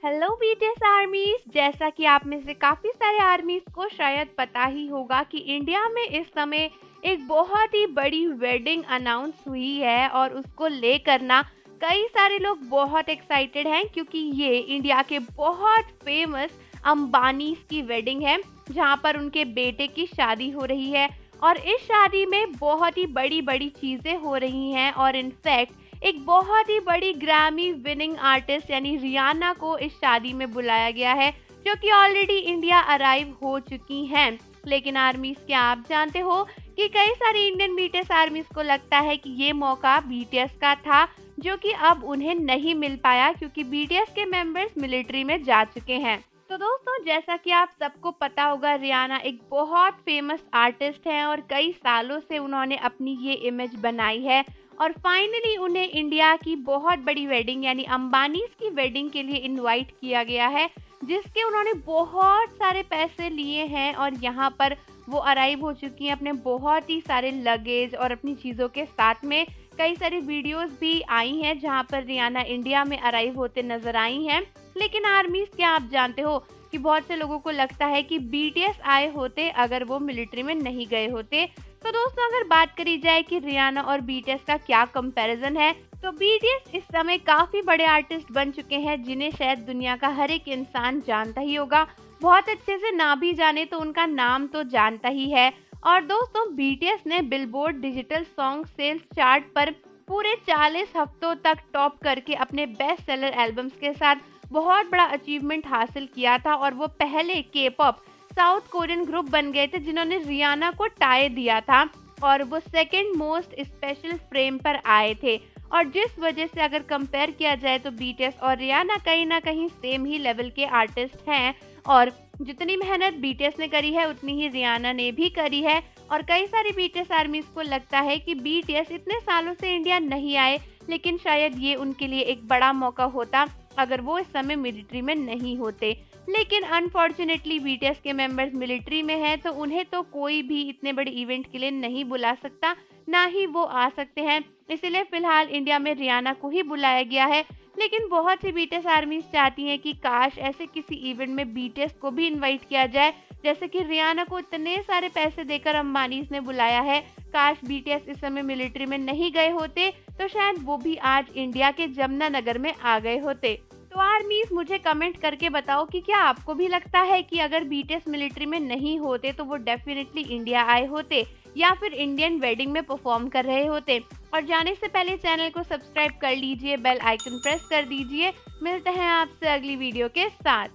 Hello BTS आर्मीज। जैसा कि आप में से काफ़ी सारे आर्मीज को शायद पता ही होगा कि इंडिया में इस समय एक बहुत ही बड़ी वेडिंग अनाउंस हुई है और उसको लेकर ना कई सारे लोग बहुत एक्साइटेड हैं, क्योंकि ये इंडिया के बहुत फेमस अंबानीज की वेडिंग है, जहां पर उनके बेटे की शादी हो रही है। और इस शादी में बहुत ही बड़ी बड़ी चीज़ें हो रही हैं और इनफैक्ट एक बहुत ही बड़ी ग्रैमी विनिंग आर्टिस्ट यानी रियाना को इस शादी में बुलाया गया है, जो कि ऑलरेडी इंडिया अराइव हो चुकी हैं। लेकिन आर्मीज, क्या आप जानते हो कि कई सारी इंडियन बीटीएस आर्मीज को लगता है कि ये मौका बीटीएस का था, जो कि अब उन्हें नहीं मिल पाया क्योंकि बीटीएस के मेंबर्स मिलिट्री में जा चुके हैं। तो दोस्तों, जैसा कि आप सबको पता होगा, रियाना एक बहुत फेमस आर्टिस्ट हैं और कई सालों से उन्होंने अपनी ये इमेज बनाई है और फाइनली उन्हें इंडिया की बहुत बड़ी वेडिंग यानी अंबानीज की वेडिंग के लिए इनवाइट किया गया है, जिसके उन्होंने बहुत सारे पैसे लिए हैं और यहाँ पर वो अराइव हो चुकी हैं अपने बहुत ही सारे लगेज और अपनी चीज़ों के साथ में। कई सारी वीडियोस भी आई हैं जहाँ पर रियाना इंडिया में अराइव होते नजर आई हैं। लेकिन आर्मीज, क्या आप जानते हो कि बहुत से लोगों को लगता है कि बीटीएस आए होते अगर वो मिलिट्री में नहीं गए होते। तो दोस्तों, अगर बात करी जाए कि रियाना और बीटीएस का क्या कंपैरिजन है, तो बीटीएस इस समय काफी बड़े आर्टिस्ट बन चुके हैं जिन्हें शायद दुनिया का हर एक इंसान जानता ही होगा। बहुत अच्छे से ना भी जाने तो उनका नाम तो जानता ही है। और दोस्तों, बीटीएस ने Billboard digital song sales chart पर पूरे 40 हफ्तों तक टॉप करके अपने बेस्ट सेलर एल्बम्स के साथ बहुत बड़ा अचीवमेंट हासिल किया था और वो पहले के पॉप साउथ कोरियन ग्रुप बन गए थे जिन्होंने रियाना को टाई दिया था और वो सेकंड मोस्ट स्पेशल फ्रेम पर आए थे। और जिस वजह से अगर कंपेयर किया जाए तो बीटीएस और रियाना कहीं ना कहीं सेम ही लेवल के आर्टिस्ट हैं और जितनी मेहनत बीटीएस ने करी है उतनी ही रियाना ने भी करी है। और कई सारी बीटीएस आर्मीज को लगता है कि बीटीएस इतने सालों से इंडिया नहीं आए, लेकिन शायद ये उनके लिए एक बड़ा मौका होता अगर वो इस समय मिलिट्री में नहीं होते। लेकिन अनफॉर्चुनेटली बीटीएस के मेंबर्स मिलिट्री में हैं, तो उन्हें तो कोई भी इतने बड़े इवेंट के लिए नहीं बुला सकता, ना ही वो आ सकते हैं। इसीलिए फिलहाल इंडिया में रियाना को ही बुलाया गया है। लेकिन बहुत सी बीटीएस आर्मीज चाहती हैं कि काश ऐसे किसी इवेंट में बीटीएस को भी इनवाइट किया जाए, जैसे कि रियाना को इतने सारे पैसे देकर अंबानीज ने बुलाया है। काश बीटीएस इस समय मिलिट्री में नहीं गए होते तो शायद वो भी आज इंडिया के जमुनानगर में आ गए होते। तो आर्मीज, मुझे कमेंट करके बताओ कि क्या आपको भी लगता है कि अगर बीटीएस मिलिट्री में नहीं होते तो वो डेफिनेटली इंडिया आए होते या फिर इंडियन वेडिंग में परफॉर्म कर रहे होते। और जाने से पहले चैनल को सब्सक्राइब कर लीजिए, बेल आइकन प्रेस कर दीजिए। मिलते हैं आपसे अगली वीडियो के साथ।